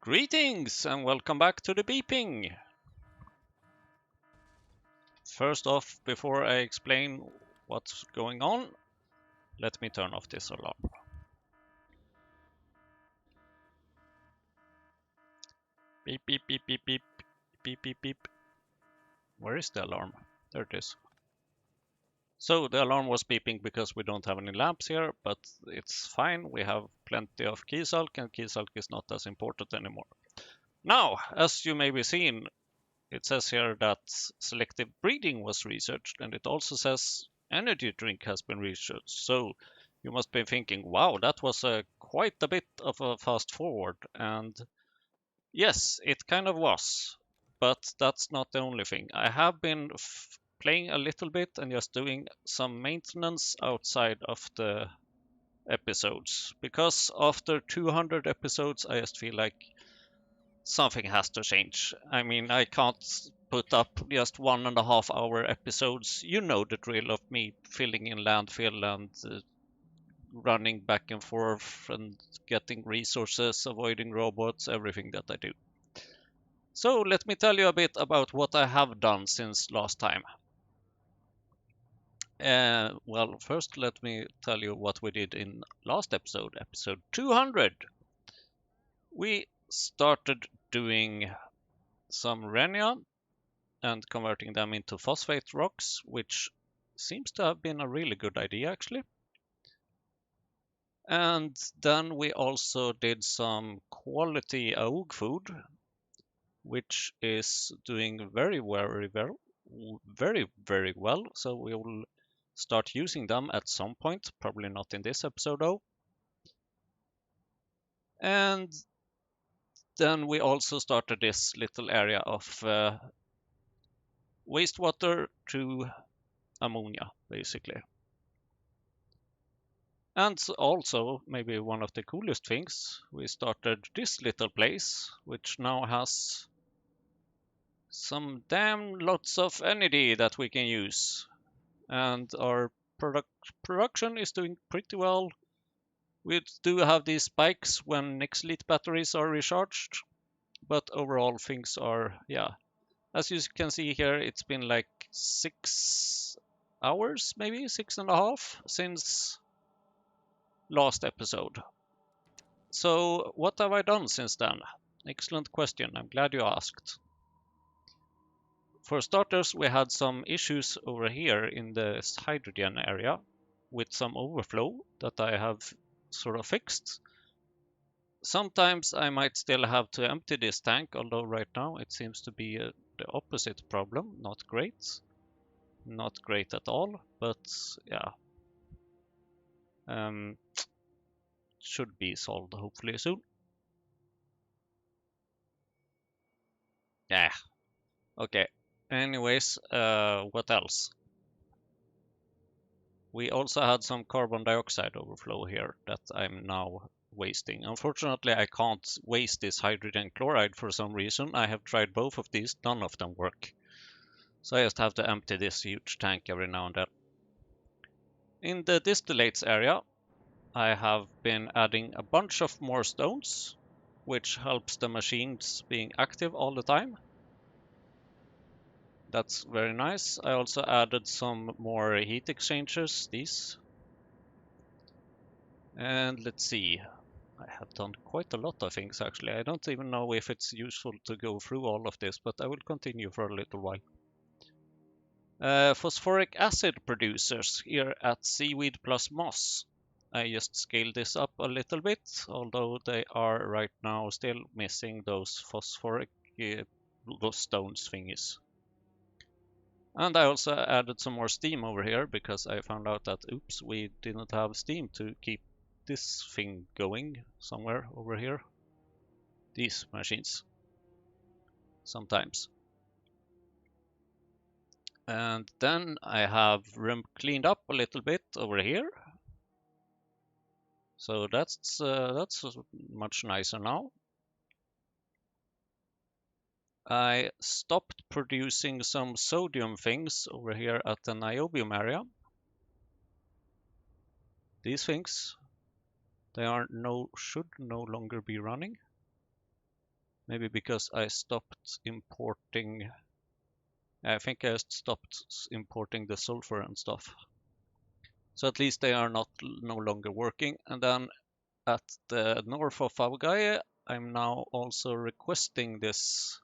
Greetings and welcome back to the beeping. First off, before I explain what's going on, let me turn off this alarm. Beep, beep, beep, beep, beep, beep, beep, beep. Where is the alarm? There it is. So the alarm was beeping because we don't have any lamps here, but it's fine. We have plenty of key sulk and key sulk is not as important anymore. Now, as you may be seeing, it says here that selective breeding was researched, and it also says energy drink has been researched. So you must be thinking, wow, that was quite a bit of a fast forward. And yes, it kind of was, but that's not the only thing. I have been playing a little bit and just doing some maintenance outside of the episodes, because after 200 episodes, I just feel like something has to change. I mean, I can't put up just 1.5 hour episodes. You know the drill of me filling in landfill and running back and forth and getting resources, avoiding robots, everything that I do. So let me tell you a bit about what I have done since last time. Well, first let me tell you what we did in last episode, episode 200. We started doing some Renia and converting them into phosphate rocks, which seems to have been a really good idea actually. And then we also did some quality AUG food, which is doing very well. So we will start using them at some point, probably not in this episode though. And then we also started this little area of wastewater to ammonia, basically. And also, maybe one of the coolest things, we started this little place, which now has some damn lots of energy that we can use. And our production is doing pretty well. We do have these spikes when Nexelite batteries are recharged, but overall things are, yeah. As you can see here, it's been like 6 hours, maybe 6.5, since last episode. So what have I done since then? Excellent question. I'm glad you asked. For starters, we had some issues over here in the hydrogen area with some overflow that I have sort of fixed. Sometimes I might still have to empty this tank, although right now it seems to be the opposite problem. Not great. Not great at all, but yeah. Should be solved hopefully soon. Yeah. Okay. Anyways, what else? We also had some carbon dioxide overflow here that I'm now wasting. Unfortunately, I can't waste this hydrogen chloride for some reason. I have tried both of these, none of them work. So I just have to empty this huge tank every now and then. In the distillates area, I have been adding a bunch of more stones, which helps the machines being active all the time. That's very nice. I also added some more heat exchangers, these. And let's see, I have done quite a lot of things actually. I don't even know if it's useful to go through all of this, but I will continue for a little while. Phosphoric acid producers here at Seaweed plus Moss. I just scaled this up a little bit, although they are right now still missing those phosphoric those stones thingies. And I also added some more steam over here because I found out that, oops, we didn't have steam to keep this thing going somewhere over here. These machines. Sometimes. And then I have room cleaned up a little bit over here. So that's much nicer now. I stopped producing some sodium things over here at the niobium area. These things, they should no longer be running. Maybe because I stopped importing. I think I stopped importing the sulfur and stuff. So at least they are no longer working. And then at the north of Faugaye, I'm now also requesting this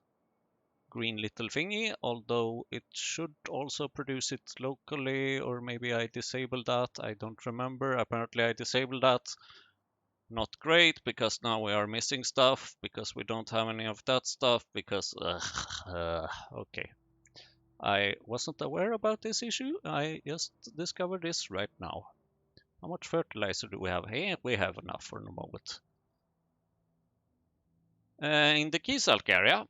green little thingy, although it should also produce it locally, or maybe I disabled that. I don't remember. Apparently I disabled that. Not great, because now we are missing stuff, because we don't have any of that stuff, because okay. I wasn't aware about this issue. I just discovered this right now. How much fertilizer do we have? Hey, we have enough for the moment. In the Keysalk area,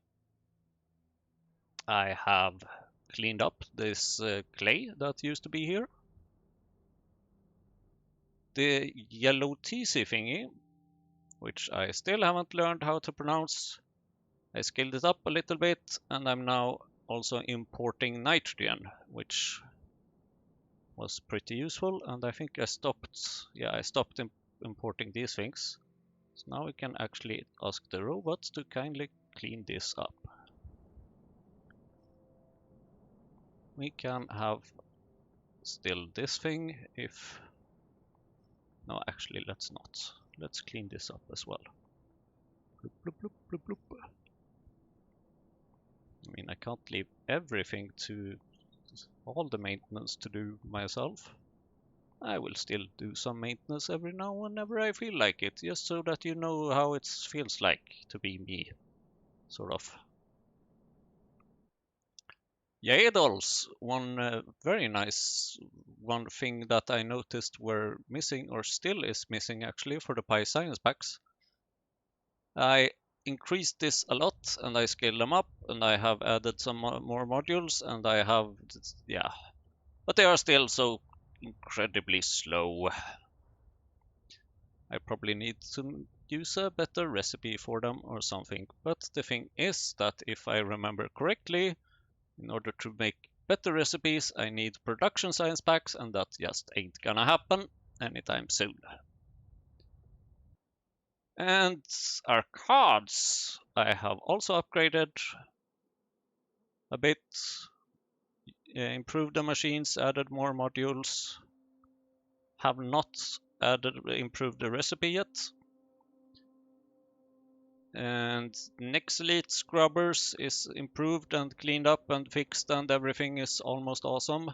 I have cleaned up this clay that used to be here. The yellow TC thingy, which I still haven't learned how to pronounce. I scaled it up a little bit, and I'm now also importing nitrogen, which was pretty useful. And I think I stopped importing these things. So now we can actually ask the robot to kindly clean this up. We can have still this thing if... No, actually, let's not. Let's clean this up as well. Bloop, bloop, bloop, bloop, bloop. I mean, I can't leave everything to all the maintenance to do myself. I will still do some maintenance every now and whenever I feel like it, just so that you know how it feels like to be me, sort of. Yaedals, one very nice one thing that I noticed were missing, or still is missing actually, for the Pi Science packs. I increased this a lot, and I scaled them up, and I have added some more modules, and I have, yeah, but they are still so incredibly slow. I probably need to use a better recipe for them or something. But the thing is that if I remember correctly, in order to make better recipes, I need production science packs, and that just ain't gonna happen anytime soon. And our cards, I have also upgraded a bit, improved the machines, added more modules. Have not improved the recipe yet. And Nexelite Scrubbers is improved and cleaned up and fixed, and everything is almost awesome.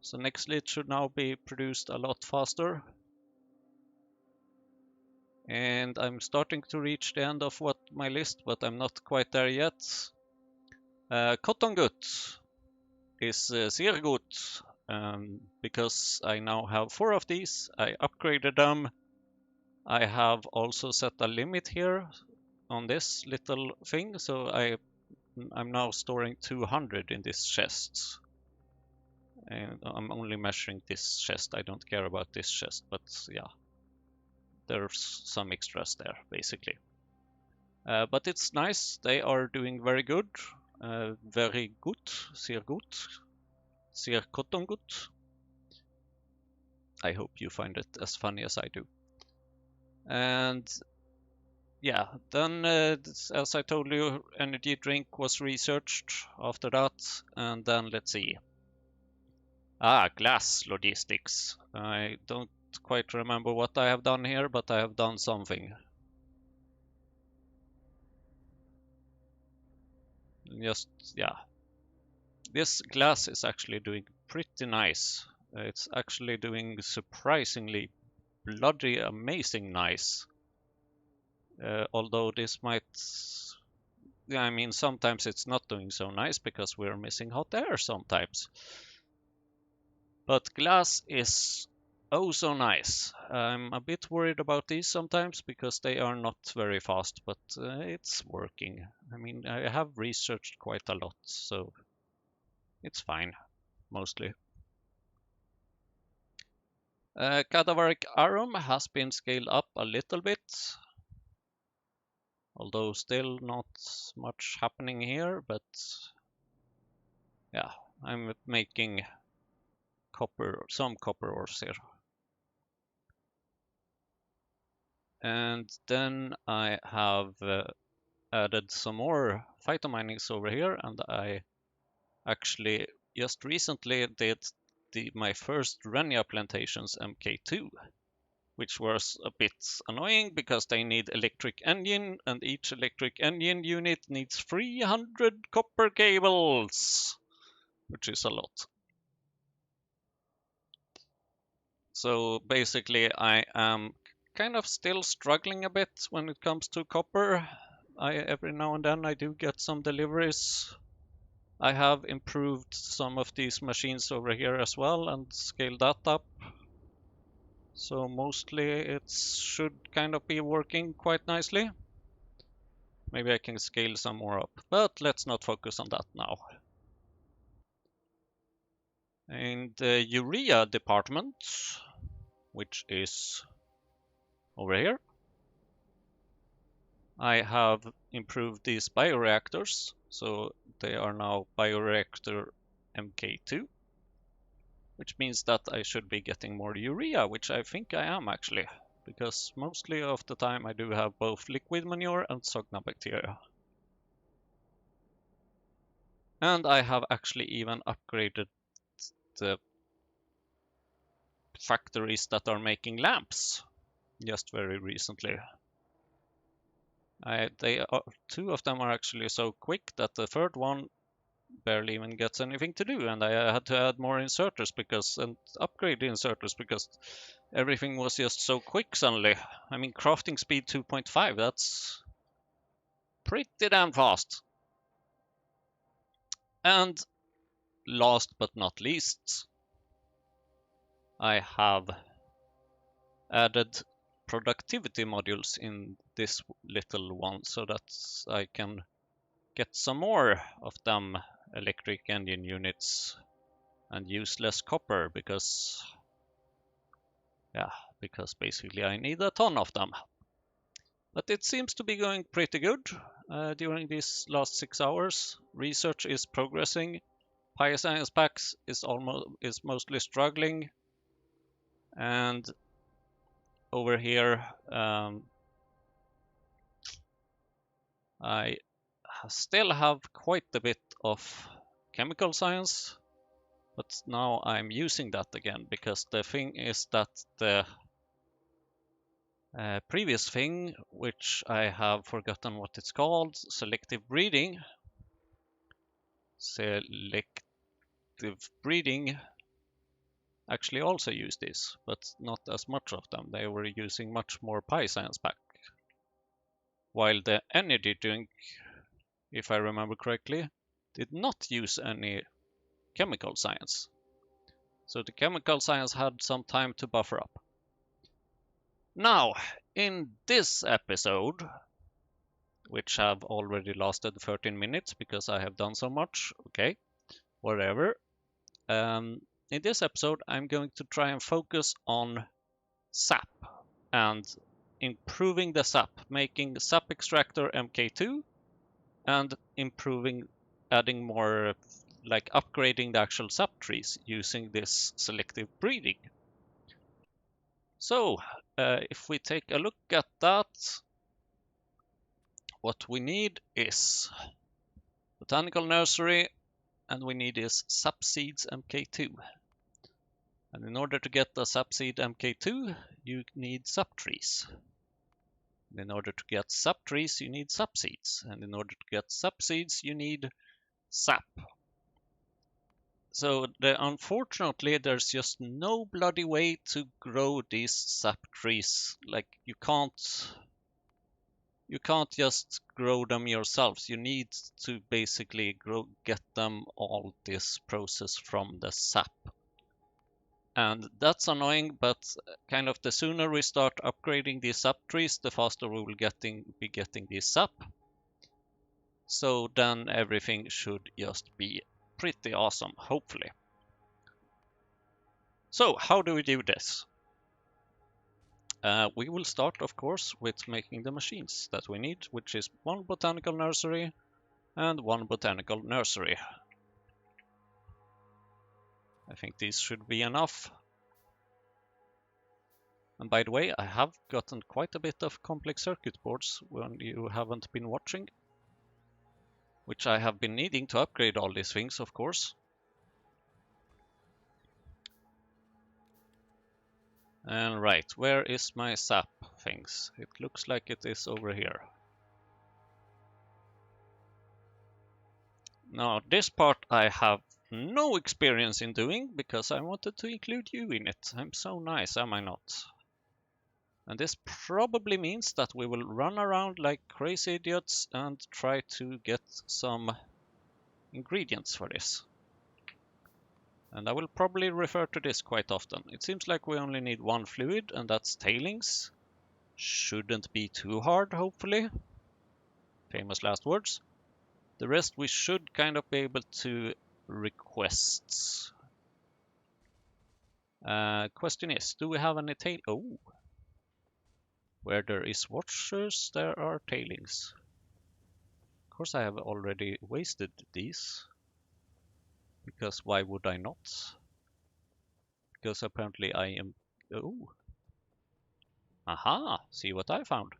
So Nexelite should now be produced a lot faster. And I'm starting to reach the end of my list, but I'm not quite there yet. Cotton Gut is sehr gut, because I now have 4 of these. I upgraded them. I have also set a limit here on this little thing, so I'm now storing 200 in this chest. And I'm only measuring this chest. I don't care about this chest, but yeah, there's some extras there, basically. But it's nice. They are doing very good. Very good. Sehr gut. Sehr kottongut. I hope you find it as funny as I do. And yeah, then as I told you, energy drink was researched after that. And then let's see. Glass logistics. I don't quite remember what I have done here, but I have done something. Just, yeah. This glass is actually doing pretty nice. It's actually doing surprisingly bloody amazing nice. Although this might... Yeah, I mean, sometimes it's not doing so nice because we're missing hot air sometimes. But glass is oh so nice. I'm a bit worried about these sometimes because they are not very fast, but it's working. I mean, I have researched quite a lot, so it's fine, mostly. Cadaveric Arum has been scaled up a little bit, although still not much happening here, but yeah, I'm making some copper ores here. And then I have added some more phytominings over here, and I actually just recently did my first Renia plantations MK2, which was a bit annoying because they need electric engine, and each electric engine unit needs 300 copper cables, which is a lot. So basically I am kind of still struggling a bit when it comes to copper. Every now and then I do get some deliveries. I have improved some of these machines over here as well and scaled that up. So mostly it should kind of be working quite nicely. Maybe I can scale some more up, but let's not focus on that now. In the urea department, which is over here, I have improved these bioreactors. So they are now bioreactor MK2, which means that I should be getting more urea, which I think I am actually, because mostly of the time I do have both liquid manure and Sogna bacteria. And I have actually even upgraded the factories that are making lamps just very recently. Two of them are actually so quick that the third one barely even gets anything to do, and I had to add more inserters and upgrade the inserters because everything was just so quick suddenly. I mean, crafting speed 2.5, that's pretty damn fast. And last but not least, I have added productivity modules in this little one so that I can get some more of them electric engine units and use less copper because basically I need a ton of them. But it seems to be going pretty good during these last 6 hours. Research is progressing. PyScience Packs is mostly struggling, and over here I still have quite a bit of chemical science, but now I'm using that again because the thing is that the previous thing, which I have forgotten what it's called, selective breeding, actually also use this, but not as much of them. They were using much more PyScience Pack, while the energy drink, if I remember correctly, did not use any chemical science. So the chemical science had some time to buffer up. Now, in this episode, which have already lasted 13 minutes because I have done so much, okay, whatever. In this episode, I'm going to try and focus on SAP and improving the SAP, making SAP extractor MK2 and adding more, like upgrading the actual SAP trees using this selective breeding. So if we take a look at that, what we need is botanical nursery, and we need is SAP seeds MK2. And in order to get the SAP seed MK2, you need SAP trees. And in order to get SAP trees, you need SAP seeds. And in order to get SAP seeds, you need SAP. So unfortunately, there's just no bloody way to grow these SAP trees. Like you can't just grow them yourselves. You need to basically get them all this process from the SAP. And that's annoying, but kind of the sooner we start upgrading these SAP trees, the faster we will be getting this SAP. So then everything should just be pretty awesome, hopefully. So how do we do this? We will start, of course, with making the machines that we need, which is one botanical nursery and one botanical nursery. I think these should be enough. And by the way, I have gotten quite a bit of complex circuit boards when you haven't been watching, which I have been needing to upgrade all these things, of course. And right, where is my sap things? It looks like it is over here. Now, this part I have no experience in doing because I wanted to include you in it. I'm so nice, am I not? And this probably means that we will run around like crazy idiots and try to get some ingredients for this. And I will probably refer to this quite often. It seems like we only need one fluid, and that's tailings. Shouldn't be too hard, hopefully. Famous last words. The rest we should kind of be able to request. Question is, do we have any tail? Oh, where there is watchers, there are tailings. Of course, I have already wasted these. Because why would I not? Because apparently I am... Oh. Aha! See what I found.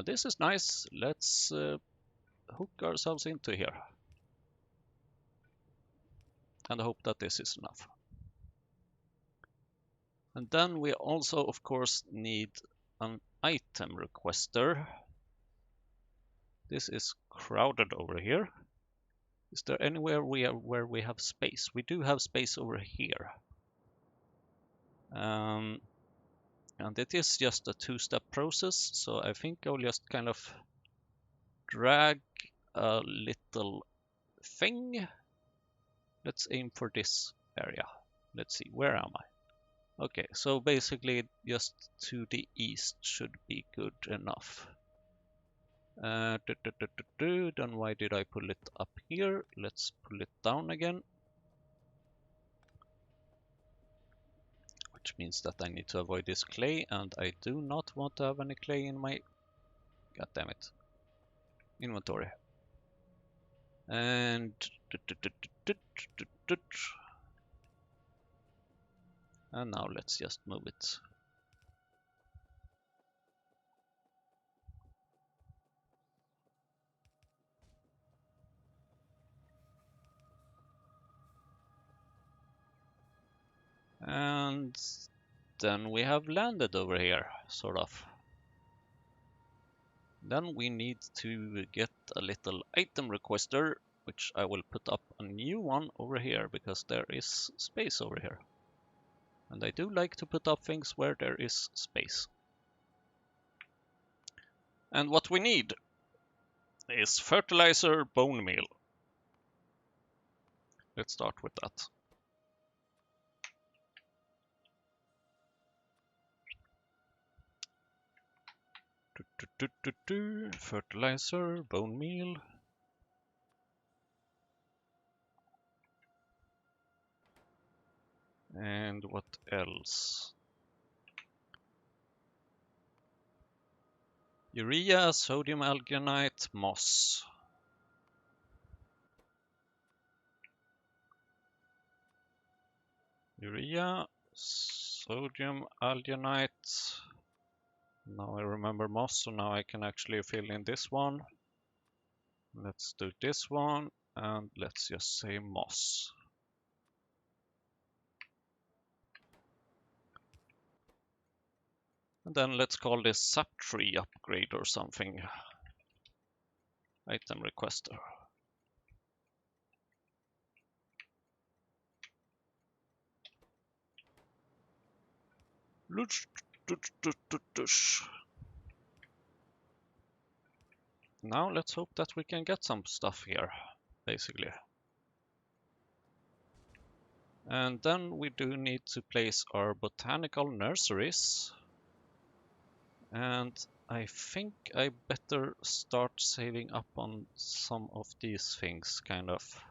This is nice. Let's hook ourselves into here. And hope that this is enough. And then we also, of course, need an item requester. This is crowded over here. Is there anywhere where we have space? We do have space over here. And it is just a two-step process, so I think I'll just kind of drag a little thing. Let's aim for this area. Let's see, where am I? Okay, so basically just to the east should be good enough. Then why did I pull it up here? Let's pull it down again. Which means that I need to avoid this clay, and I do not want to have any clay in my... God damn it. Inventory. And... And now let's just move it. And then we have landed over here, sort of. Then we need to get a little item requester, which I will put up a new one over here because there is space over here. And I do like to put up things where there is space. And what we need is fertilizer bone meal. Let's start with that. Fertilizer, bone meal. And what else? Urea, sodium alginate, moss. Urea, sodium alginate. Now I remember moss, so now I can actually fill in this one. Let's do this one, and let's just say moss. And then let's call this sap tree upgrade or something. Item requester. Now let's hope that we can get some stuff here, basically. And then we do need to place our botanical nurseries. And I think I better start saving up on some of these things, kind of.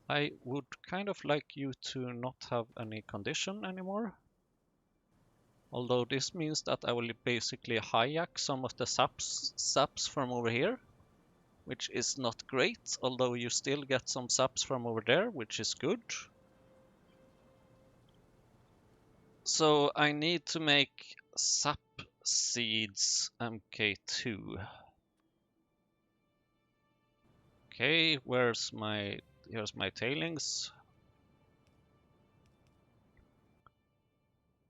I would kind of like you to not have any condition anymore. Although this means that I will basically hijack some of the saps from over here, which is not great, although you still get some saps from over there, which is good. So I need to make sap seeds MK2. Okay, here's my tailings.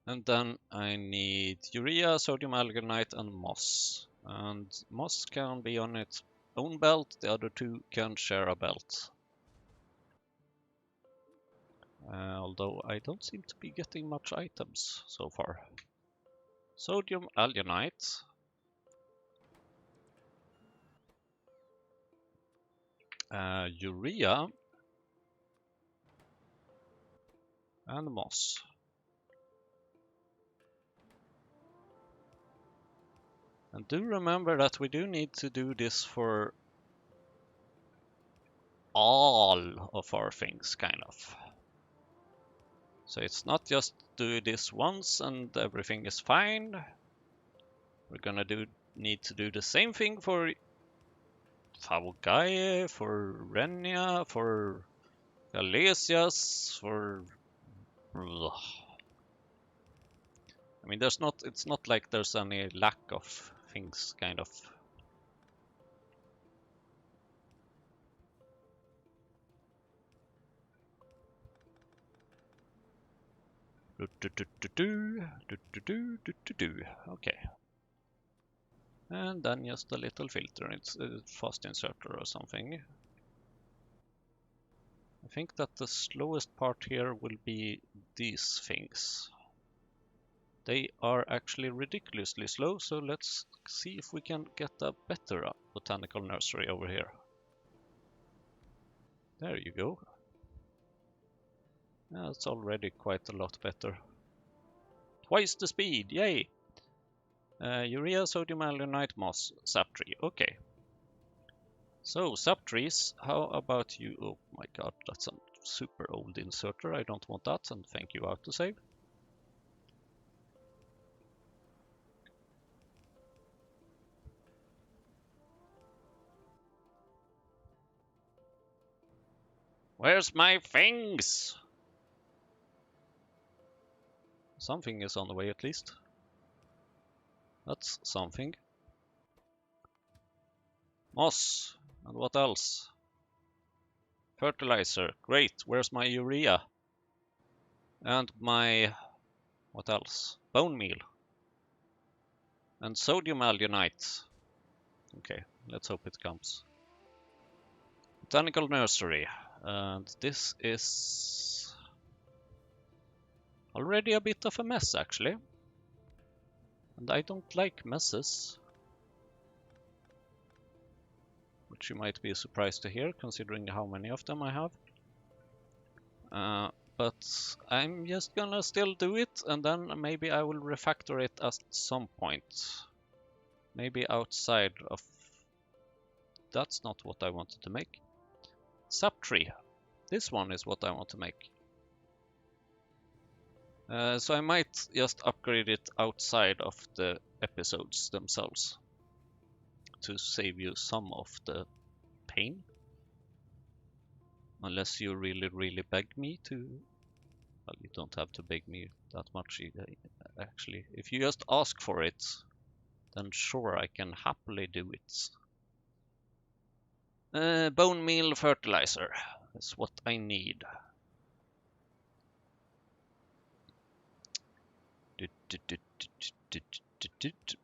And then I need urea, sodium alginate, and moss. And moss can be on its own belt, the other two can share a belt. Although I don't seem to be getting much items so far. Sodium alginate. Urea. And moss. And do remember that we do need to do this for all of our things, kind of. So it's not just do this once and everything is fine. We're gonna need to do the same thing for Faugae, for Renia, for Galesias, for... I mean, it's not like there's any lack of things, kind of. Okay. And then just a little filter, it's a fast inserter or something. I think that the slowest part here will be these things. They are actually ridiculously slow, so let's see if we can get a better botanical nursery over here. There you go. Yeah, it's already quite a lot better. Twice the speed, yay! Urea, sodium alunite, moss, sap tree. Okay. So, sap trees, how about you? Oh my god, that's a super old inserter. I don't want that, and thank you, autosave. Where's my things? Something is on the way at least. That's something. Moss. And what else? Fertilizer. Great. Where's my urea? And my... what else? Bone meal. And sodium alunite. Okay, let's hope it comes. Botanical nursery. And this is... already a bit of a mess, actually. And I don't like messes. Which you might be surprised to hear, considering how many of them I have. But I'm just gonna still do it, and then maybe I will refactor it at some point. Maybe outside of... that's not what I wanted to make. Sap tree. This one is what I want to make. So I might just upgrade it outside of the episodes themselves to save you some of the pain. Unless you really, really beg me to. Well, you don't have to beg me that much either, actually. If you just ask for it, then sure, I can happily do it. Bone meal fertilizer is what I need.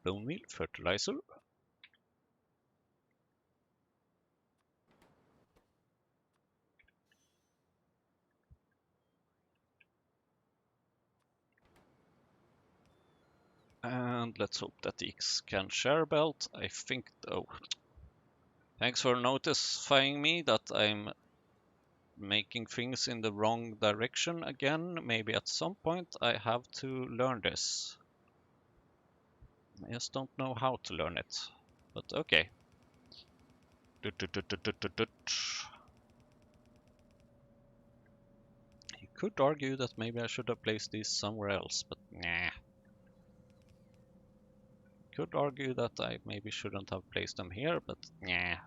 Bone meal fertilizer. And let's hope that the X can share belt. I think... oh. Thanks for notifying me that I'm making things in the wrong direction again. Maybe at some point I have to learn this. I just don't know how to learn it. But okay. You could argue that maybe I should have placed these somewhere else, but nah. Could argue that I maybe shouldn't have placed them here, but nah.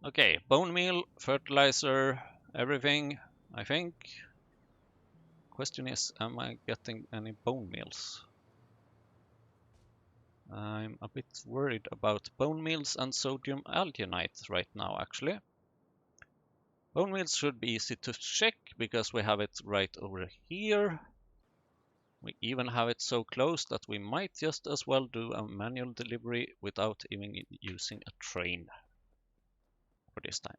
Okay, bone meal, fertilizer, everything, I think. Question is, am I getting any bone meals? I'm a bit worried about bone meals and sodium alginate right now, actually. Bone meals should be easy to check because we have it right over here. We even have it so close that we might just as well do a manual delivery without even using a train for this time.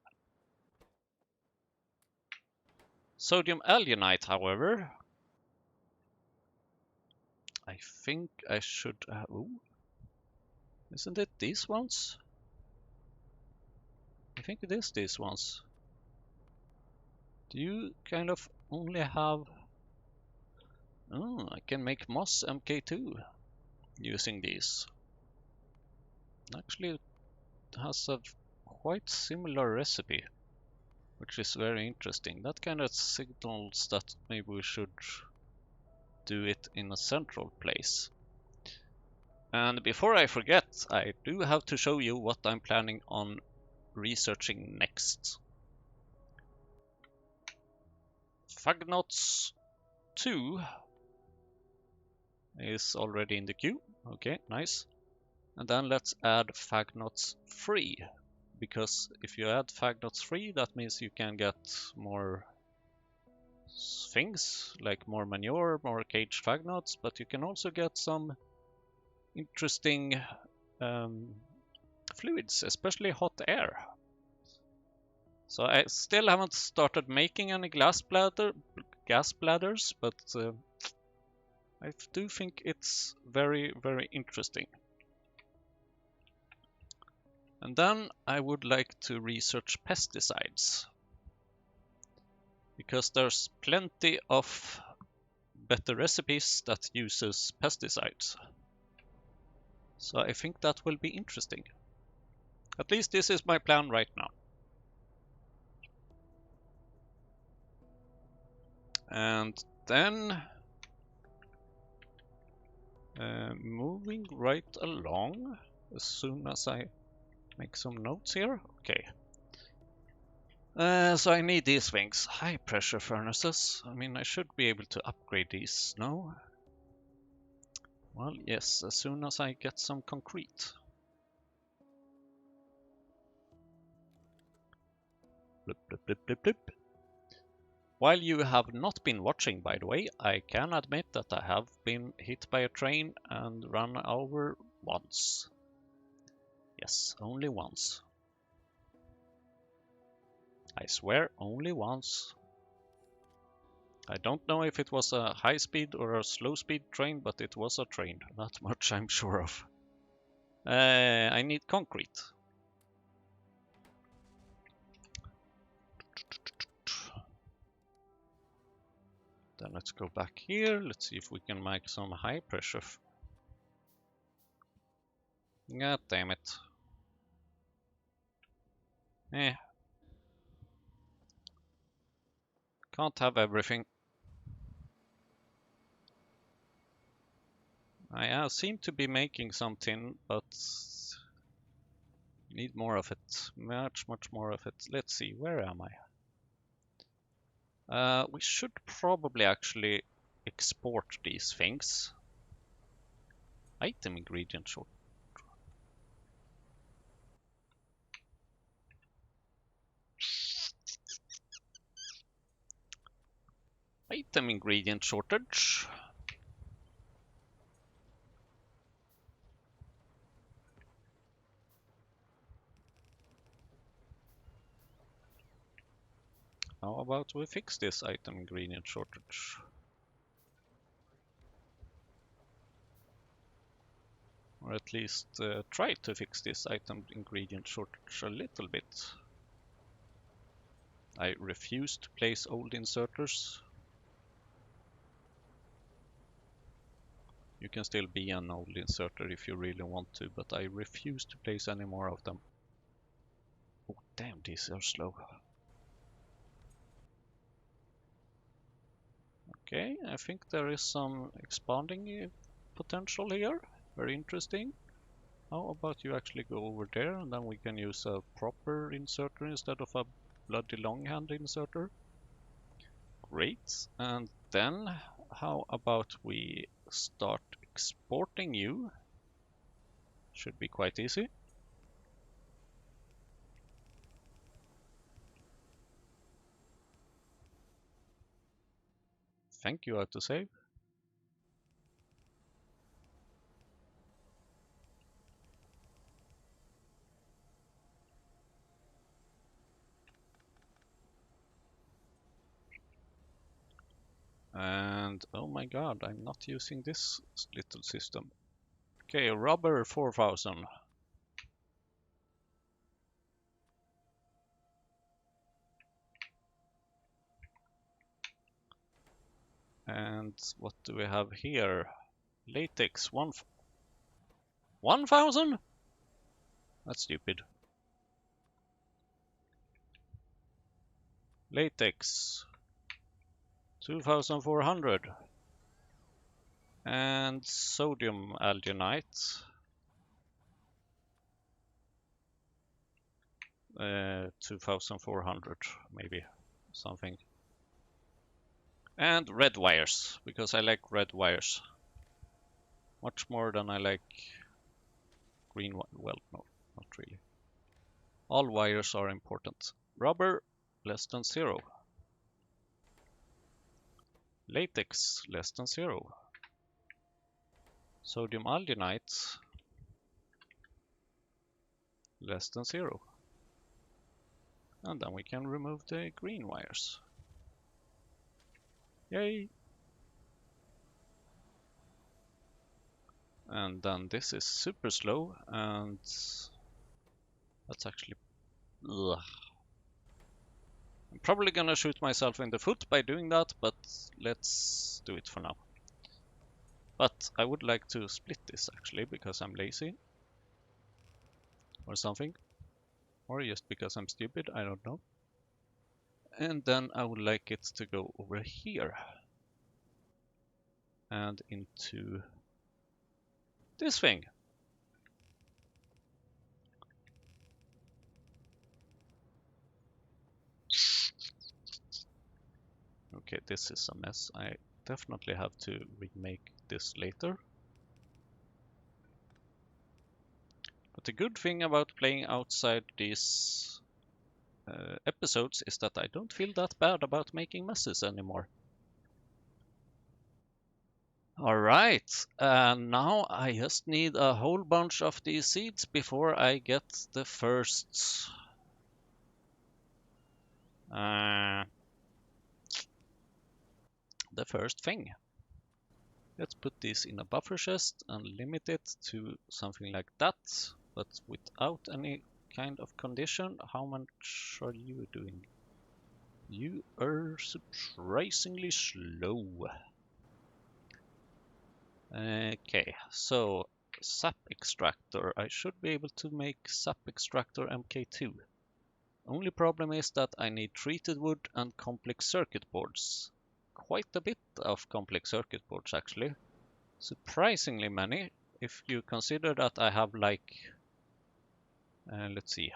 Sodium alginate, however, I think I should... ooh. Isn't it these ones? I think it is these ones. Do you kind of only have... Oh, I can make Moss MK2 using these. Actually, it has a quite similar recipe, which is very interesting. That kind of signals that maybe we should do it in a central place. And before I forget, I do have to show you what I'm planning on researching next. Fagnots 2 is already in the queue. Okay, nice. And then let's add Fagnots 3, because if you add Fagnots 3, that means you can get more things, like more manure, more caged Fagnots, but you can also get some interesting fluids, especially hot air. So I still haven't started making any gas bladders, but I do think it's very, very interesting. And then I would like to research pesticides, because there's plenty of better recipes that uses pesticides. So I think that will be interesting. At least this is my plan right now. And then moving right along, as soon as I make some notes here. Okay. So I need these things. High pressure furnaces. I mean, I should be able to upgrade these, no? Well, yes, as soon as I get some concrete. Blip, blip, blip, blip, blip. While you have not been watching, by the way, I can admit that I have been hit by a train and run over once. Yes, only once. I swear, only once. I don't know if it was a high-speed or a slow-speed train, but it was a train. That much I'm sure of. I need concrete. Then let's go back here. Let's see if we can make some high pressure. God damn it. Can't have everything. I seem to be making something, but need more of it. Much more of it. Let's see, where am I? We should probably actually export these things. Item ingredient short. Item ingredient shortage. How about we fix this item ingredient shortage? Or at least try to fix this item ingredient shortage a little bit. I refuse to place old inserters. You can still be an old inserter if you really want to, but I refuse to place any more of them. Oh damn, these are slow. Okay, I think there is some expanding potential here. Very interesting. How about you actually go over there, and then we can use a proper inserter instead of a bloody longhand inserter. Great. And then how about we start exporting you? Should be quite easy. Thank you, autosave. And oh my god, I'm not using this little system. Okay, rubber 4000. And what do we have here? Latex 1000? That's stupid. Latex 2400. And sodium alginate 2400 maybe something. And red wires, because I like red wires much more than I like green one. Well, no, not really. All wires are important. Rubber less than 0. Latex less than 0. Sodium alginate less than 0. And then we can remove the green wires. Yay! And then this is super slow, and that's actually... Ugh. I'm probably gonna shoot myself in the foot by doing that, but let's do it for now. But I would like to split this actually, because I'm lazy. Or something. Or just because I'm stupid, I don't know. And then I would like it to go over here. And into this thing. Okay, this is a mess. I definitely have to remake this later. But the good thing about playing outside these episodes is that I don't feel that bad about making messes anymore. Alright, now I just need a whole bunch of these seeds before I get the first thing. Let's put this in a buffer chest and limit it to something like that, but without any kind of condition. How much are you doing? You are surprisingly slow. Okay, so sap extractor. I should be able to make sap extractor MK2. Only problem is that I need treated wood and complex circuit boards. Quite a bit of complex circuit boards actually. Surprisingly many, if you consider that I have like, let's see,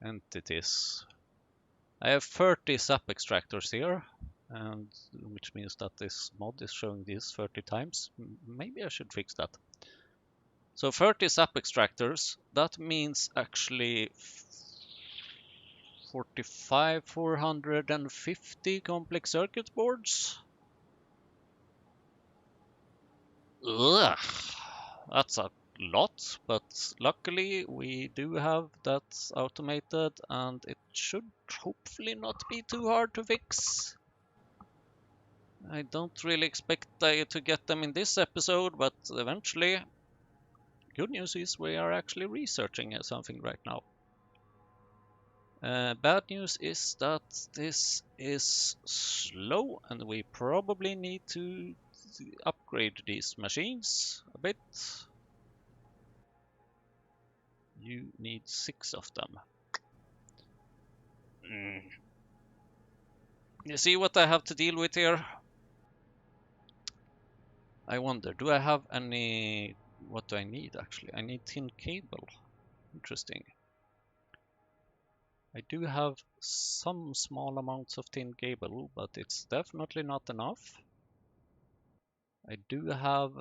entities. I have 30 sap extractors here, and which means that this mod is showing this 30 times. Maybe I should fix that. So 30 sap extractors, that means actually 450 complex circuit boards. Ugh, that's a lot, but luckily we do have that automated, and it should hopefully not be too hard to fix. I don't really expect to get them in this episode, but eventually. Good news is we are actually researching something right now. Bad news is that this is slow, and we probably need to upgrade these machines a bit. You need 6 of them. You see what I have to deal with here? I wonder, do I have any... What do I need actually? I need tin cable. Interesting. I do have some small amounts of tin cable, but it's definitely not enough. I do have...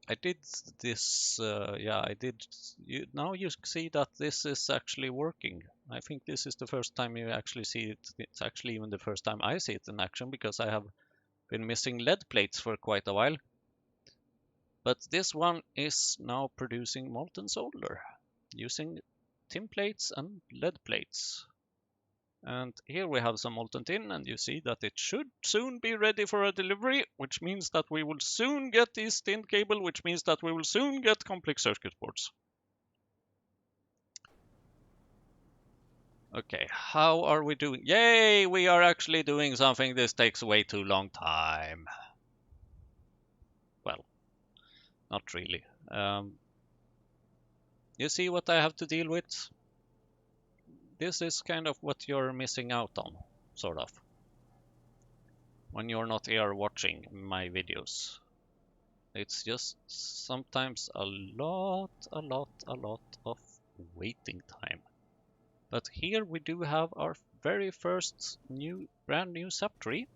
I did this, yeah, I did. Now you see that this is actually working. I think this is the first time you actually see it. It's actually even the first time I see it in action, because I have been missing lead plates for quite a while. But this one is now producing molten solder using tin plates and lead plates. And here we have some molten tin, and you see that it should soon be ready for a delivery, which means that we will soon get this tin cable, which means that we will soon get complex circuit boards. Okay, how are we doing? Yay, we are actually doing something. This takes way too long time. Well, not really. You see what I have to deal with? This is kind of what you're missing out on, sort of, when you're not here watching my videos. It's just sometimes a lot of waiting time. But here we do have our very first brand new sap tree.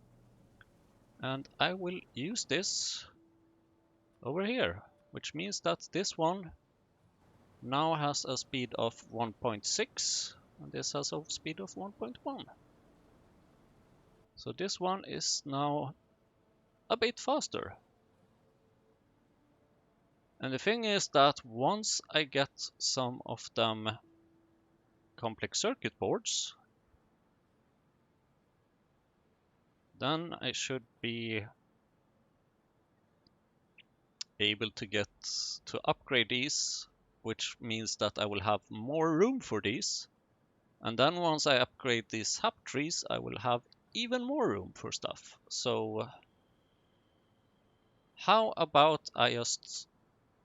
And I will use this over here, which means that this one now has a speed of 1.6 and this has a speed of 1.1. So this one is now a bit faster. And the thing is that once I get some of them complex circuit boards, then I should be able to get to upgrade these, which means that I will have more room for these. And then once I upgrade these sap trees, I will have even more room for stuff. So how about I just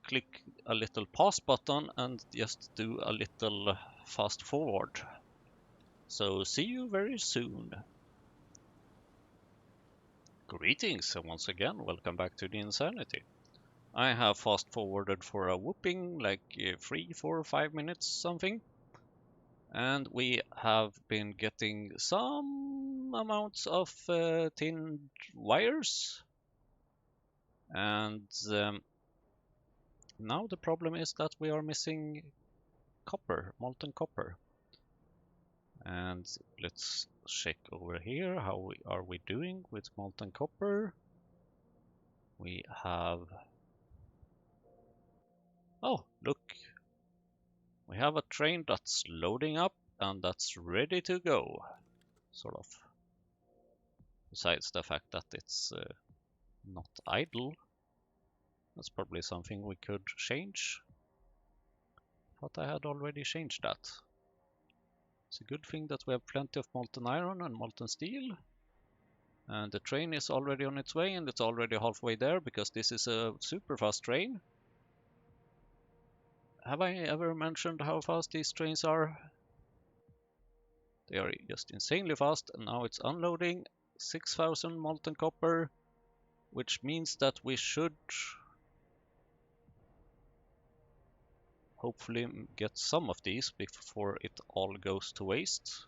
click a little pause button and just do a little fast forward. So see you very soon. Greetings, and once again, welcome back to the Insanity. I have fast forwarded for a whooping like 3, 4, 5 minutes something. And we have been getting some amounts of tin wires. And now the problem is that we are missing copper, molten copper. And let's check over here. How are we doing with molten copper? We have... Oh, look. We have a train that's loading up and that's ready to go, sort of. Besides the fact that it's not idle. That's probably something we could change. Thought I had already changed that. It's a good thing that we have plenty of molten iron and molten steel. And the train is already on its way, and it's already halfway there because this is a super fast train. Have I ever mentioned how fast these trains are? They are just insanely fast, and now it's unloading 6,000 molten copper, which means that we should hopefully get some of these before it all goes to waste.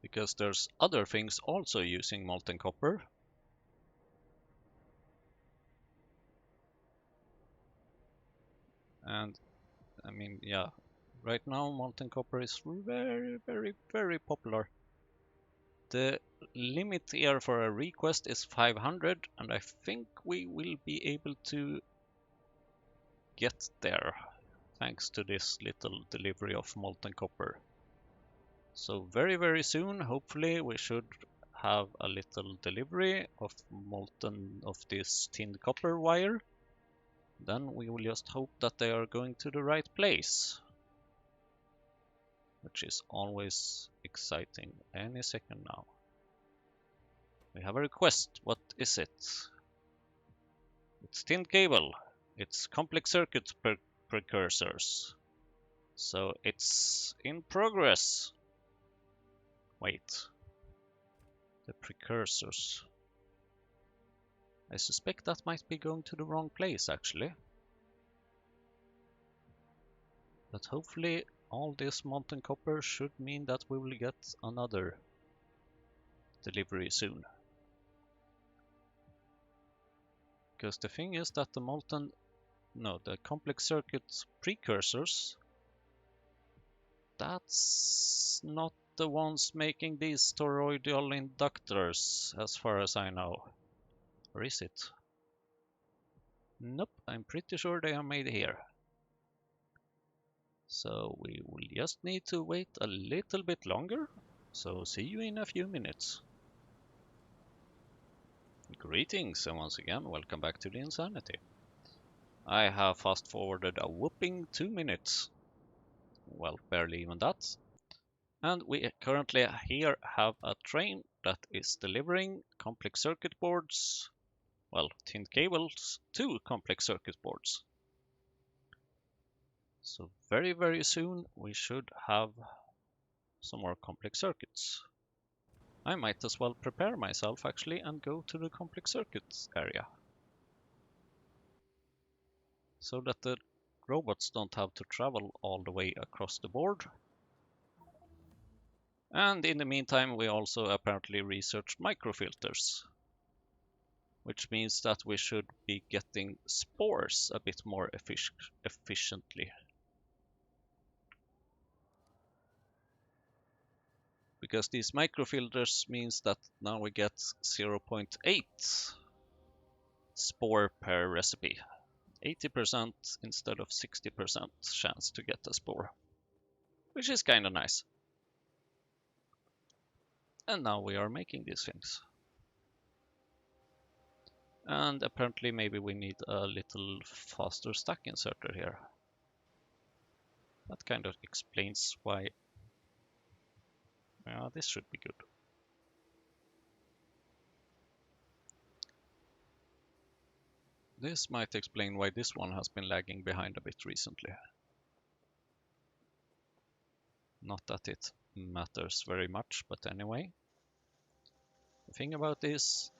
Because there's other things also using molten copper. And I mean, yeah, right now molten copper is very popular. The limit here for a request is 500, and I think we will be able to get there thanks to this little delivery of molten copper. So very soon, hopefully, we should have a little delivery of this tin copper wire. Then we will just hope that they are going to the right place, which is always exciting. Any second now. We have a request. What is it? It's tin cable. It's complex circuit precursors. So it's in progress. Wait. The precursors. I suspect that might be going to the wrong place actually. But hopefully all this molten copper should mean that we will get another delivery soon. Because the thing is that the complex circuit precursors, that's not the ones making these toroidal inductors, as far as I know. Or is it? Nope, I'm pretty sure they are made here. So we will just need to wait a little bit longer. So see you in a few minutes. Greetings, and once again, welcome back to the Insanity. I have fast forwarded a whopping 2 minutes. Well, barely even that. And we currently here have a train that is delivering complex circuit boards, well, tin cables to complex circuit boards. So very, very soon we should have some more complex circuits. I might as well prepare myself actually and go to the complex circuits area, so that the robots don't have to travel all the way across the board. And in the meantime, we also apparently researched microfilters, which means that we should be getting spores a bit more efficiently. Because these microfilters means that now we get 0.8 spore per recipe. 80% instead of 60% chance to get a spore, which is kind of nice. And now we are making these things. And apparently maybe we need a little faster stack inserter here. That kind of explains why. Yeah, this should be good. This might explain why this one has been lagging behind a bit recently. Not that it matters very much, but anyway. The thing about these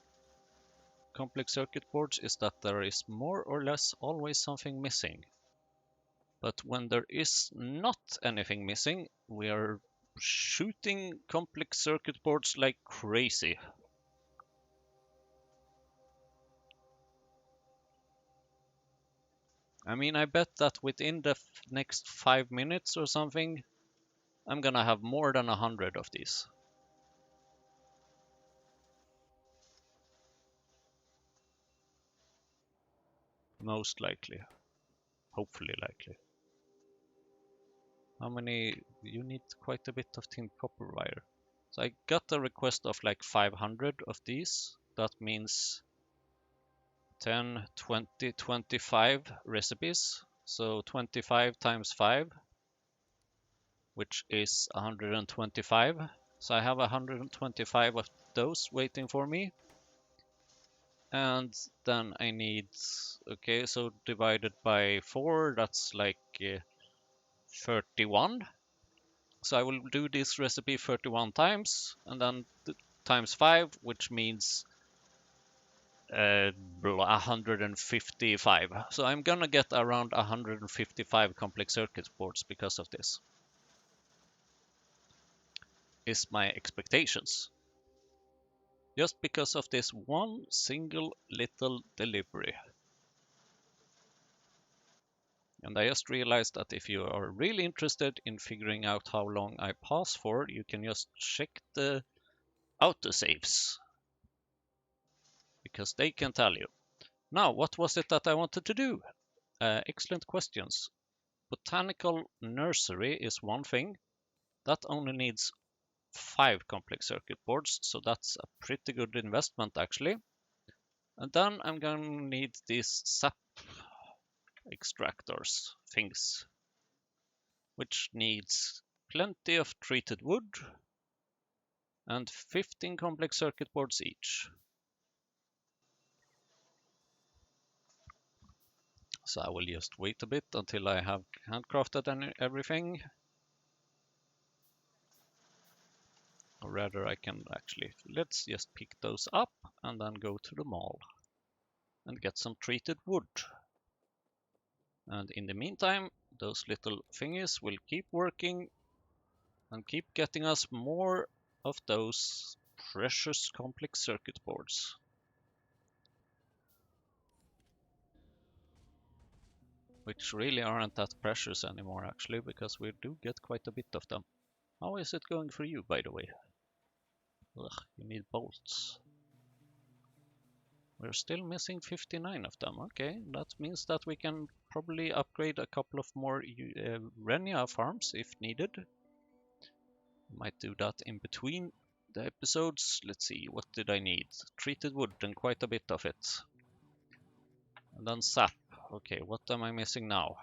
complex circuit boards is that there is more or less always something missing. But when there is not anything missing, we are shooting complex circuit boards like crazy. I mean, I bet that within the next 5 minutes or something, I'm gonna have more than 100 of these. Most likely. Hopefully likely. How many? You need quite a bit of tin copper wire. So I got a request of like 500 of these. That means 10, 20, 25 recipes. So 25 times 5, which is 125. So I have 125 of those waiting for me. And then I need, okay, so divided by 4, that's like 31. So I will do this recipe 31 times, and then times 5, which means 155. So I'm gonna get around 155 complex circuit boards because of this. Is my expectations. Just because of this one single little delivery. And I just realized that if you are really interested in figuring out how long I pause for, you can just check the autosaves, because they can tell you. Now, what was it that I wanted to do? Excellent questions. Botanical nursery is one thing. That only needs 5 complex circuit boards, so that's a pretty good investment actually. And then I'm going to need these sap extractors things, which needs plenty of treated wood and 15 complex circuit boards each. So I will just wait a bit until I have handcrafted everything. Or rather, I can actually, let's just pick those up and then go to the mall. and get some treated wood. And in the meantime, those little thingies will keep working and keep getting us more of those precious complex circuit boards. Which really aren't that precious anymore, actually, because we do get quite a bit of them. How is it going for you, by the way? Ugh, you need bolts. We're still missing 59 of them. Okay, that means that we can probably upgrade a couple of more Renia farms if needed. Might do that in between the episodes. Let's see, what did I need? Treated wood and quite a bit of it. And then sap. Okay, what am I missing now?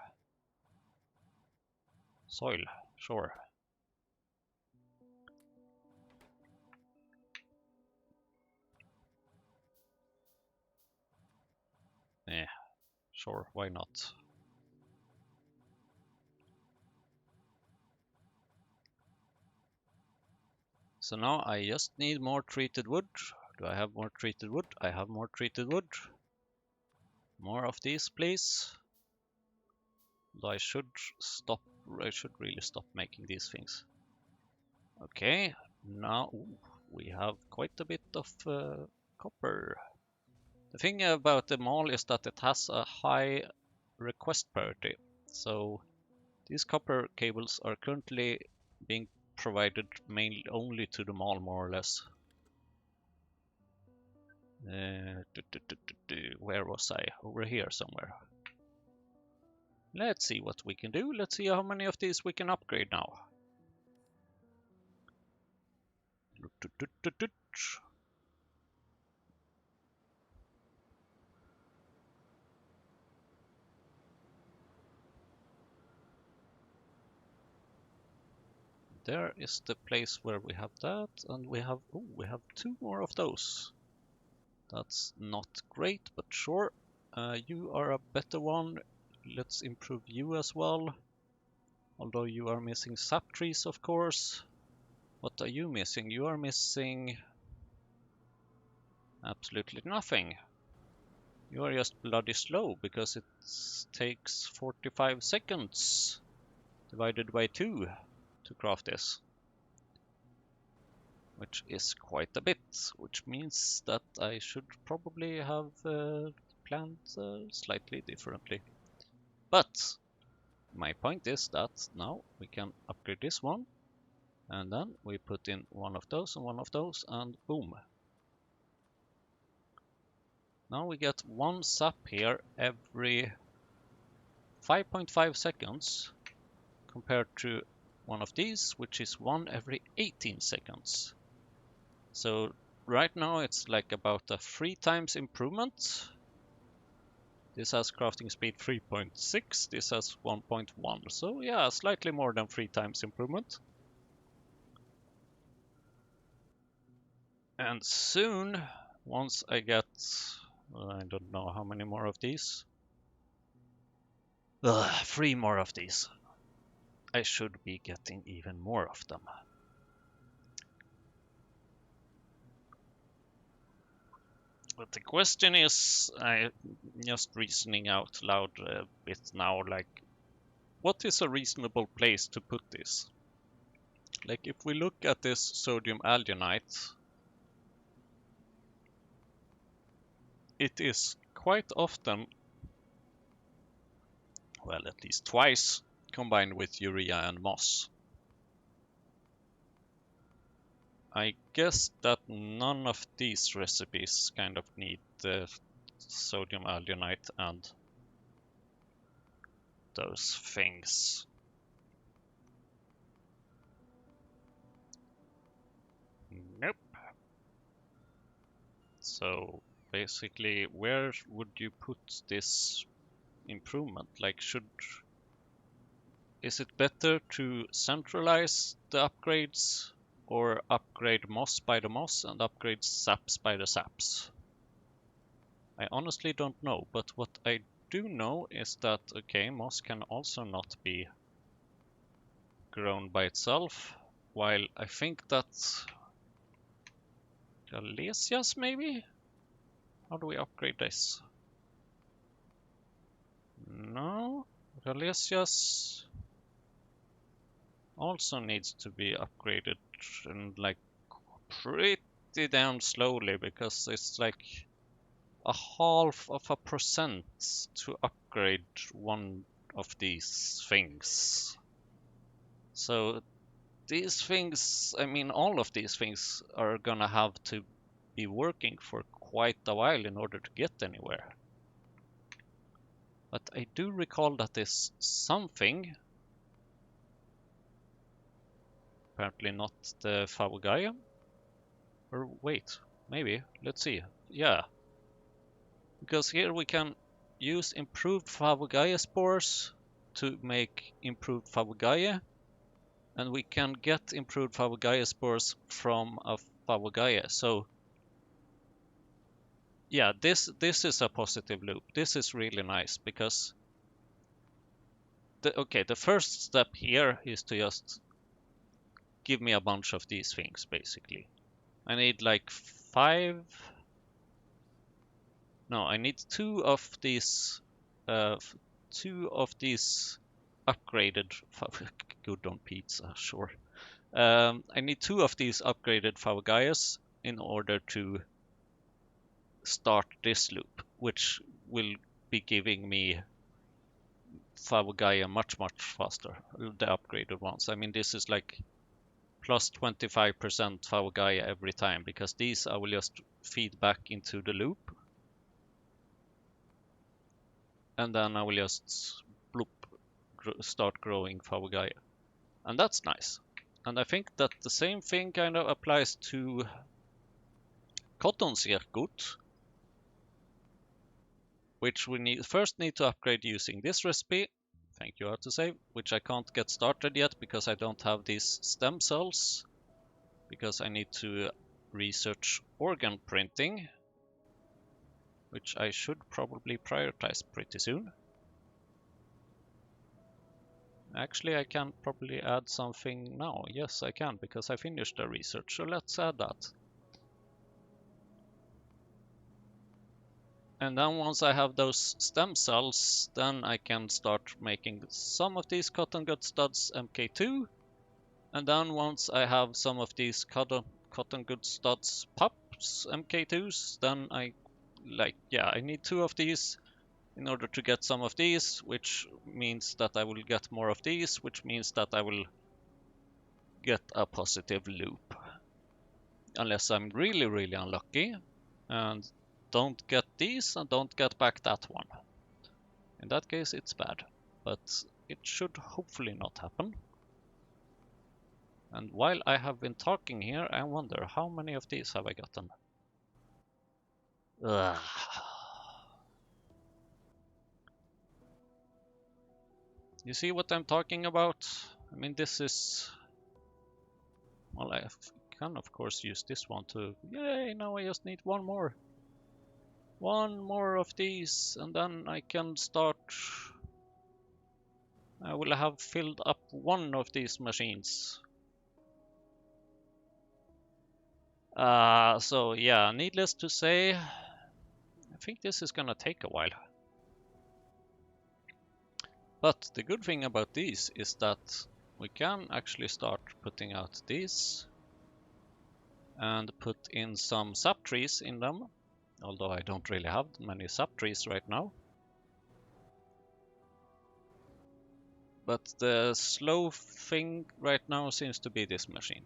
Soil, sure. Yeah, sure, why not? So now I just need more treated wood. Do I have more treated wood? I have more treated wood. More of these, please. I should really stop making these things. Okay, now we have quite a bit of copper. The thing about the mall is that it has a high request priority. So these copper cables are currently being provided mainly only to the mall, more or less. Where was I? Over here somewhere. Let's see what we can do. Let's see how many of these we can upgrade now. There is the place where we have that, and we have two more of those. That's not great, but sure. You are a better one. Let's improve you as well. Although you are missing sap trees, of course. What are you missing? You are missing absolutely nothing. You are just bloody slow because it takes 45 seconds divided by 2 to craft this. Which is quite a bit, which means that I should probably have planned slightly differently. But my point is that now we can upgrade this one, and then we put in one of those and one of those, and boom. Now we get one sap here every 5.5 seconds compared to one of these, which is one every 18 seconds. So right now it's like about a 3 times improvement. This has crafting speed 3.6, this has 1.1. So yeah, slightly more than 3 times improvement. And soon, once I get, I don't know how many more of these. 3 more of these. I should be getting even more of them. But the question is, I just reasoning out loud a bit now, like, what is a reasonable place to put this? Like, if we look at this sodium alginate, it is quite often, well, at least twice, combined with urea and moss. I guess that none of these recipes kind of need the sodium alginate and those things. Nope. So basically, where would you put this improvement? Like, is it better to centralize the upgrades or upgrade moss by the moss and upgrade saps by the saps? I honestly don't know, but what I do know is that, okay, moss can also not be grown by itself, while I think that Galesias maybe? How do we upgrade this? No, Alessia's also needs to be upgraded and like pretty damn slowly because it's like a half of a percent to upgrade one of these things. So these things, I mean, all of these things are gonna have to be working for quite a while in order to get anywhere. But I do recall that there's something, apparently not the Favogaya, or wait, maybe, let's see, yeah. Because here we can use improved Favogaya spores to make improved Favogaya, and we can get improved Favogaya spores from a Favogaya. So yeah, this is a positive loop. This is really nice because the first step here is to just give me a bunch of these things basically. I need like 5. No, I need 2 of these. 2 of these upgraded. Good on pizza, sure. I need 2 of these upgraded Favogayas in order to start this loop, which will be giving me Favogaya much faster, the upgraded ones. I mean, this is like plus 25% Favogaya every time, because these I will just feed back into the loop. And then I will just bloop, start growing Favogaya. And that's nice. And I think that the same thing kind of applies to Cotton-circuit, which we first need to upgrade using this recipe. Thank you, Autosave, which I can't get started yet because I don't have these stem cells, because I need to research organ printing, which I should probably prioritize pretty soon. Actually, I can probably add something now. Yes, I can, because I finished the research, so let's add that. And then once I have those stem cells, then I can start making some of these cotton gut studs MK2. And then once I have some of these cotton gut studs pups MK2s, then I need 2 of these in order to get some of these, which means that I will get more of these, which means that I will get a positive loop. Unless I'm really unlucky and don't get these and don't get back that one. In that case, it's bad, but it should hopefully not happen. And while I have been talking here, I wonder how many of these have I gotten? Ugh. You see what I'm talking about? I mean, this is... Well, I can of course use this one to... Yay, now I just need one more. One more of these, and then I can start... I will have filled up one of these machines. So yeah, needless to say, I think this is gonna take a while. But the good thing about these is that we can actually start putting out these and put in some sap trees in them, although I don't really have many sap trees right now. But the slow thing right now seems to be this machine.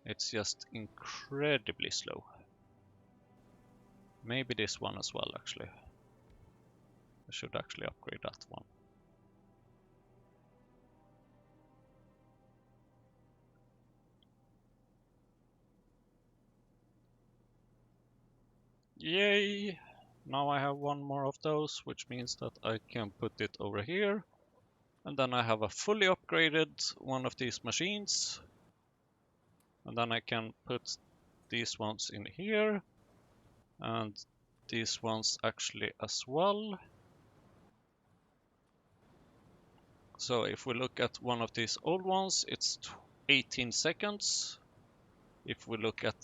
It's just incredibly slow. Maybe this one as well, actually. I should actually upgrade that one. Yay! Now I have one more of those, which means that I can put it over here. And then I have a fully upgraded one of these machines. And then I can put these ones in here. And these ones actually as well. So if we look at one of these old ones, it's 18 seconds. If we look at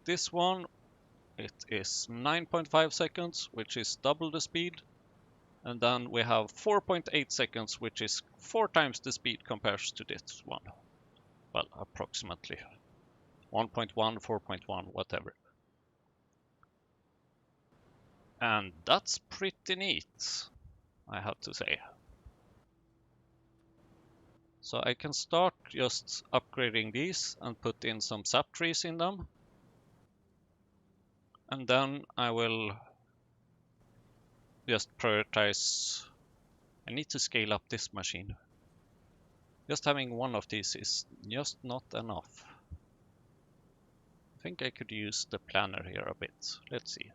this one, it is 9.5 seconds, which is double the speed. And then we have 4.8 seconds, which is 4 times the speed compared to this one. Well, approximately. 1.1, 4.1, whatever. And that's pretty neat, I have to say. So I can start just upgrading these and put in some sap trees in them. And then I will just prioritize. I need to scale up this machine. Just having one of these is just not enough. I think I could use the planner here a bit. Let's see.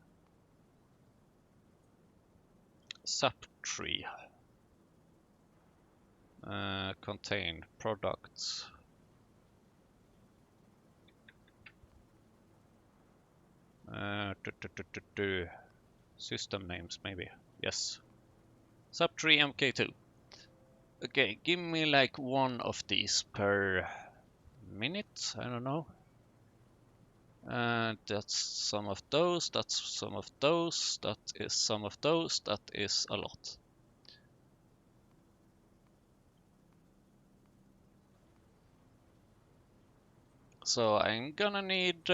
Sap tree. Contain products. System names, maybe. Yes. Sap tree MK2. Okay, give me like one of these per minute. I don't know. And that's some of those. That's some of those. That is some of those. That is a lot. So I'm gonna need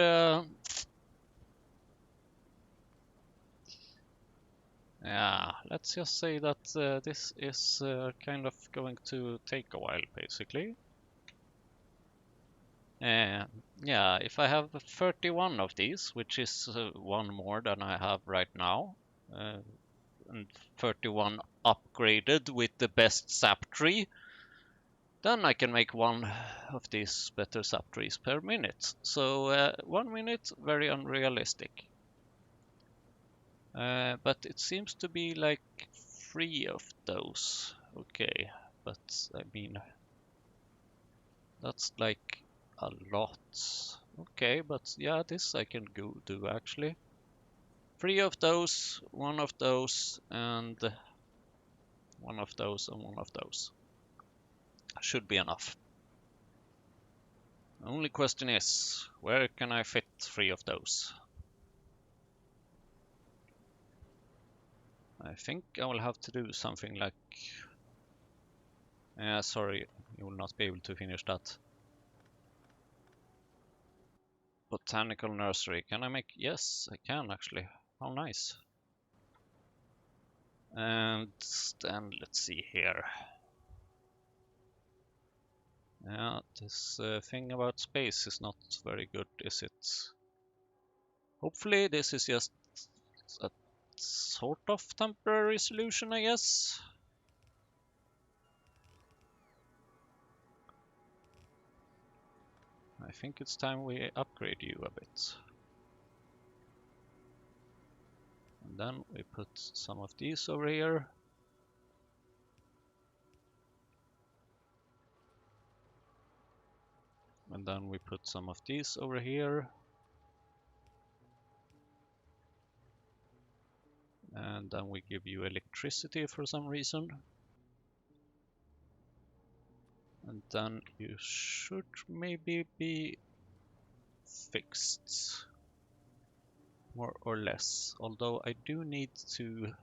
yeah, let's just say that this is kind of going to take a while, basically. Yeah, if I have 31 of these, which is one more than I have right now, and 31 upgraded with the best sap tree, then I can make one of these better sap trees per minute. So 1 minute, very unrealistic. But it seems to be like 3 of those. Okay, but I mean, that's like a lot. Okay, but yeah, this I can do actually. 3 of those, 1 of those, and 1 of those, and 1 of those. Should be enough. The only question is, where can I fit 3 of those? I think I will have to do something like... sorry, you will not be able to finish that. Botanical nursery. Can I make... Yes, I can actually. How nice. And then let's see here. Yeah, this thing about space is not very good, is it? Hopefully this is just a sort of temporary solution, I guess. I think it's time we upgrade you a bit. And then we put some of these over here. And then we put some of these over here. And then we give you electricity for some reason. And then you should maybe be fixed. More or less. Although I do need to...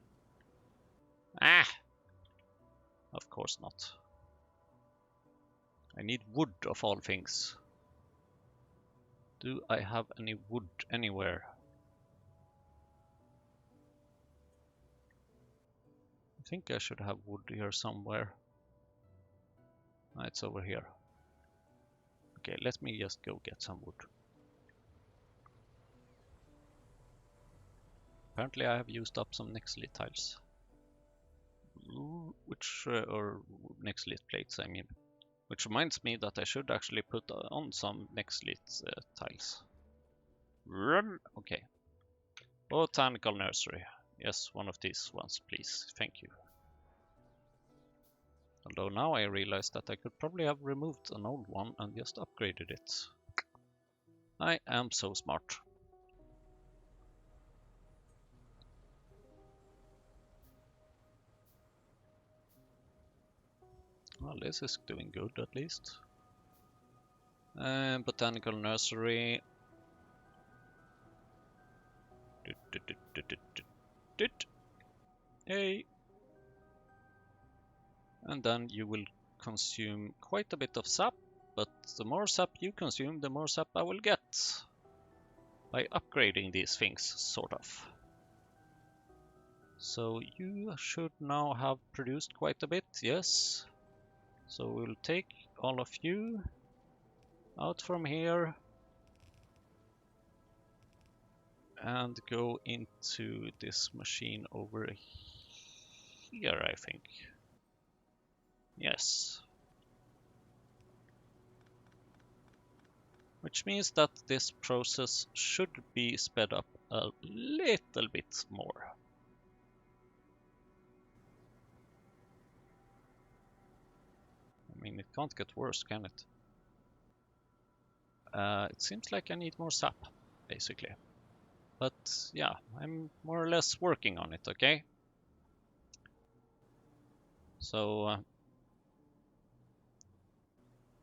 Of course not. I need wood of all things. Do I have any wood anywhere? I think I should have wood here somewhere. It's over here. Okay, let me just go get some wood. Apparently I have used up some Nextlit tiles. Or Nextlit plates, I mean. Which reminds me that I should actually put on some Nextlit tiles. Okay. Botanical nursery. Yes, one of these ones, please. Thank you. Although now I realize that I could probably have removed an old one and just upgraded it. I am so smart. Well, this is doing good at least. Botanical nursery. Hey. and then you will consume quite a bit of sap, but the more sap you consume, the more sap I will get by upgrading these things, sort of. So you should now have produced quite a bit, yes. So we'll take all of you out from here and go into this machine over here, I think. Yes. Which means that this process should be sped up a little bit more. I mean, it can't get worse, can it? It seems like I need more sap, basically. But yeah, I'm more or less working on it, okay? So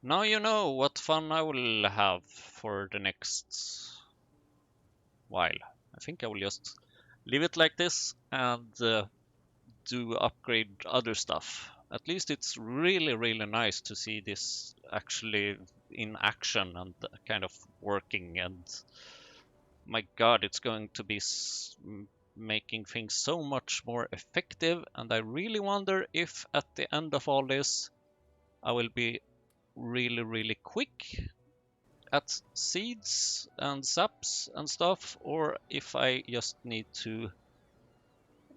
now you know what fun I will have for the next while. I think I will just leave it like this and do upgrade other stuff. At least it's really nice to see this actually in action and kind of working, and my god, it's going to be making things so much more effective, and I really wonder if at the end of all this I will be really quick at seeds and saps and stuff, or if I just need to,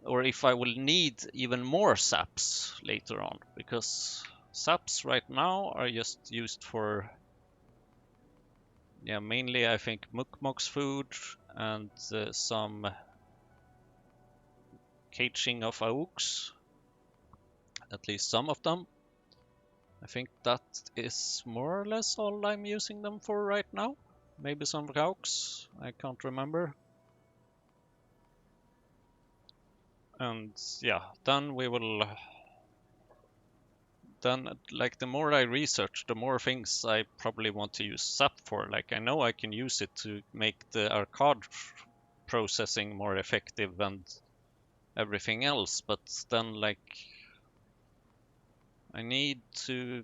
or if I will need even more saps later on, because saps right now are just used for, yeah, mainly I think Mukmok's food and some caging of auks, at least some of them. I think that is more or less all I'm using them for right now. Maybe some rauks, I can't remember. And yeah, then we will, then like the more I research, the more things I probably want to use SAP for. Like I know I can use it to make the arcade processing more effective and everything else, but then like I need to,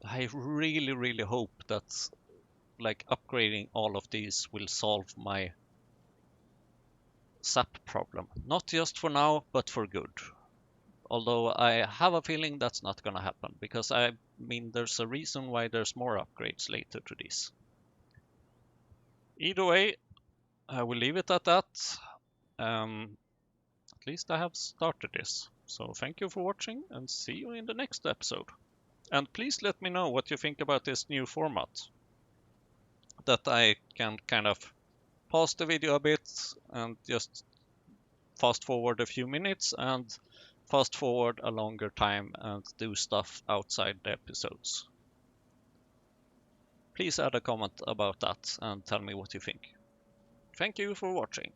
I really hope that like upgrading all of these will solve my SAP problem. Not just for now, but for good. Although I have a feeling that's not gonna happen, because I mean there's a reason why there's more upgrades later to this. Either way, I will leave it at that. At least I have started this. So thank you for watching and see you in the next episode. And please let me know what you think about this new format. That I can kind of pause the video a bit and just fast forward a few minutes and fast forward a longer time and do stuff outside the episodes. Please add a comment about that and tell me what you think. Thank you for watching.